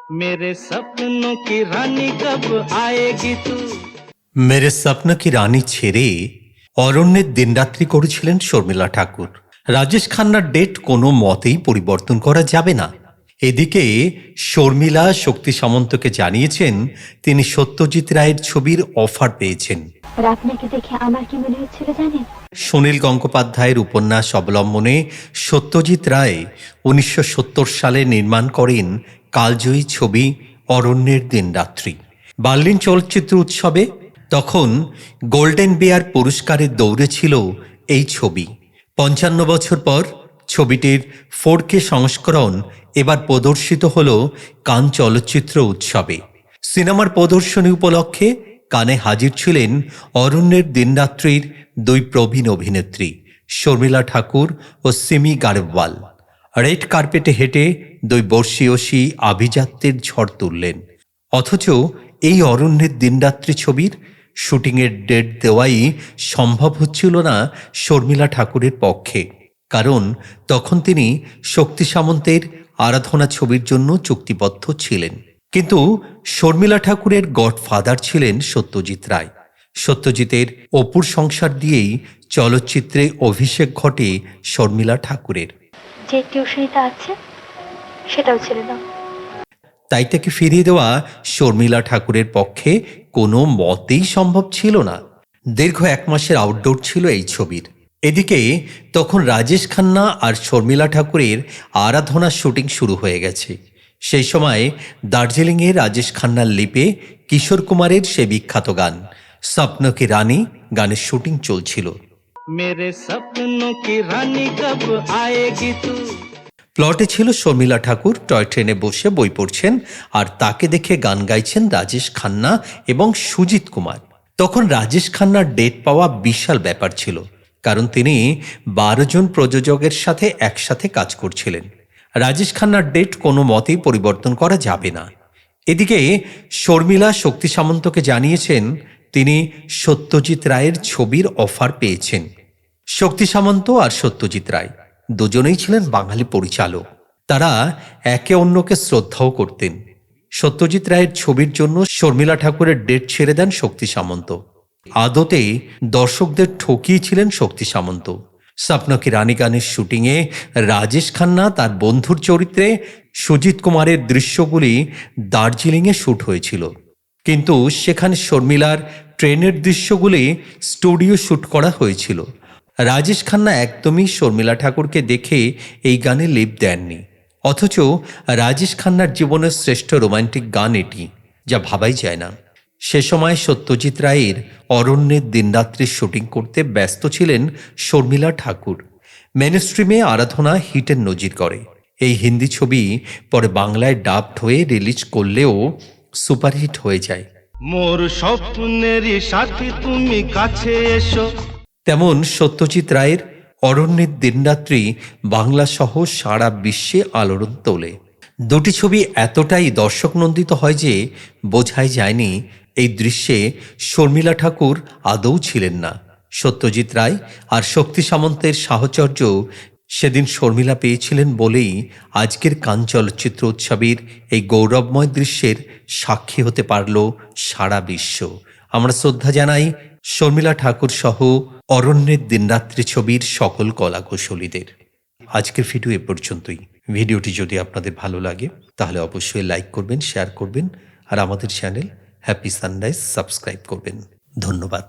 मेरे सपनों की रानी कब आएगी तू। মেরে স্বপ্ন কি রানী ছেড়ে অরণ্যের দিনরাত্রি করেছিলেন শর্মিলা ঠাকুর। রাজেশ খান্নার ডেট কোনো মতেই পরিবর্তন করা যাবে না। এদিকে শর্মিলা শক্তি সামন্তকে জানিয়েছেন তিনি সত্যজিৎ রায়ের ছবির অফার পেয়েছেন। আর আপনাকে দেখে আমার কি মনে হচ্ছিল জানেন? সুনীল গঙ্গোপাধ্যায়ের উপন্যাস অবলম্বনে সত্যজিৎ রায় 1970 সালে নির্মাণ করেন কালজয়ী ছবি অরণ্যের দিনরাত্রি। বার্লিন চলচ্চিত্র উৎসবে তখন গোল্ডেন বেয়ার পুরস্কারের দৌড়ে ছিল এই ছবি। 55 বছর পর ছবিটির 4K সংস্করণ এবার প্রদর্শিত হল কান চলচ্চিত্র উৎসবে। সিনেমার প্রদর্শনী উপলক্ষে কানে হাজির ছিলেন অরণ্যের দিনরাত্রির দুই প্রবীণ অভিনেত্রী শর্মিলা ঠাকুর ও সিমি গারেওয়াল। রেড কার্পেটে হেঁটে দুই বর্ষীয়সী আভিজাত্যের ঝড় তুললেন। অথচ এই অরণ্যের দিনরাত্রি ছবির শুটিংয়ের ডেট দেওয়াই সম্ভব হচ্ছিল না শর্মিলা ঠাকুরের পক্ষে, কারণ তখন তিনি শক্তি সামন্তের আরাধনা ছবির জন্য চুক্তিবদ্ধ ছিলেন। কিন্তু শর্মিলা ঠাকুরের গডফাদার ছিলেন সত্যজিৎ রায়। সত্যজিতের অপুর সংসার দিয়েই চলচ্চিত্রে অভিষেক ঘটে শর্মিলা ঠাকুরের। যে টিউশনিটা আছে সেটাও ছিল না। তাই তাকে ফিরিয়ে দেওয়া শর্মিলা ঠাকুরের পক্ষে কোনো মতেই সম্ভব ছিল না। দীর্ঘ 1 মাসের আউটডোর ছিল এই ছবির। এদিকে তখন রাজেশ খান্না আর শর্মিলা ঠাকুরের আরাধনার শুটিং শুরু হয়ে গেছে। সেই সময় দার্জিলিংয়ে রাজেশ খান্নার লিপে কিশোর কুমারের সে বিখ্যাত গান স্বপ্ন কি রানী গানের শুটিং চলছিল। मेरे सपनों की रानी कब आएगी तू। প্লটে ছিল শর্মিলা ঠাকুর টয় ট্রেনে বসে বই পড়ছেন, আর তাকে দেখে গান গাইছেন রাজেশ খান্না এবং সুজিত কুমার। তখন রাজেশ খান্নার ডেট পাওয়া বিশাল ব্যাপার ছিল, কারণ তিনি 12 জন প্রযোজকের সাথে একসাথে কাজ করছিলেন। রাজেশ খান্নার ডেট কোনো মতেই পরিবর্তন করা যাবে না। এদিকে শর্মিলা শক্তি সামন্তকে জানিয়েছেন তিনি সত্যজিৎ রায়ের ছবির অফার পেয়েছেন। শক্তি সামন্ত আর সত্যজিৎ রায় দুজনেই ছিলেন বাঙালি পরিচালক। তারা একে অন্যকে শ্রদ্ধাও করতেন। সত্যজিৎ রায়ের ছবির জন্য শর্মিলা ঠাকুরের ডেট ছেড়ে দেন শক্তি সামন্ত। আদতে দর্শকদের ঠকিয়েছিলেন শক্তি সামন্ত। স্বপ্ন কি রানী গানের শুটিংয়ে রাজেশ খান্না তার বন্ধুর চরিত্রে সুজিত কুমারের দৃশ্যগুলি দার্জিলিংয়ে শ্যুট হয়েছিল, কিন্তু সেখানে শর্মিলার ট্রেনের দৃশ্যগুলি স্টুডিও শ্যুট করা হয়েছিল। রাজেশ খান্না একদমই শর্মিলা ঠাকুরকে দেখে এই গানে লিপ দেননি, অথচ রাজেশ খান্নার জীবনের শ্রেষ্ঠ রোমান্টিক গান এটি, যা ভাবাই যায় না। সে সময় সত্যজিৎ রায়ের অরণ্যের দিনরাত্রির শুটিং করতে ব্যস্ত ছিলেন শর্মিলা ঠাকুর। মেনস্ট্রিমে আরাধনা হিটের নজির করে। এই হিন্দি ছবি পরে বাংলায় ডাবড হয়ে রিলিজ করলেও সুপারহিট হয়ে যায়। মোর স্বপ্নেরই সাথী তুমি কাছে এসো। তেমন সত্যজিৎ রায়ের অরণ্যের দিনরাত্রি বাংলা সহ সারা বিশ্বে আলোড়ন তোলে। দুটি ছবি এতটাই দর্শক নন্দিত হয় যে বোঝাই যায়নি এই দৃশ্যে শর্মিলা ঠাকুর আদৌ ছিলেন না। সত্যজিৎ রায় আর শক্তি সামন্তের সাহচর্য সেদিন শর্মিলা পেয়েছিলেন বলেই আজকের কান চলচ্চিত্র উৎসবের এই গৌরবময় দৃশ্যের সাক্ষী হতে পারল সারা বিশ্ব। আমরা শ্রদ্ধা জানাই শর্মিলা ঠাকুর সহ অরণ্যের দিনরাত্রি ছবির সকল কলাকুশলীদের। আজকের ভিডিও এ পর্যন্তই। ভিডিওটি যদি আপনাদের ভালো লাগে তাহলে অবশ্যই লাইক করবেন, শেয়ার করবেন, আর আমাদের চ্যানেল হ্যাপি সানরাইজ সাবস্ক্রাইব করবেন। ধন্যবাদ।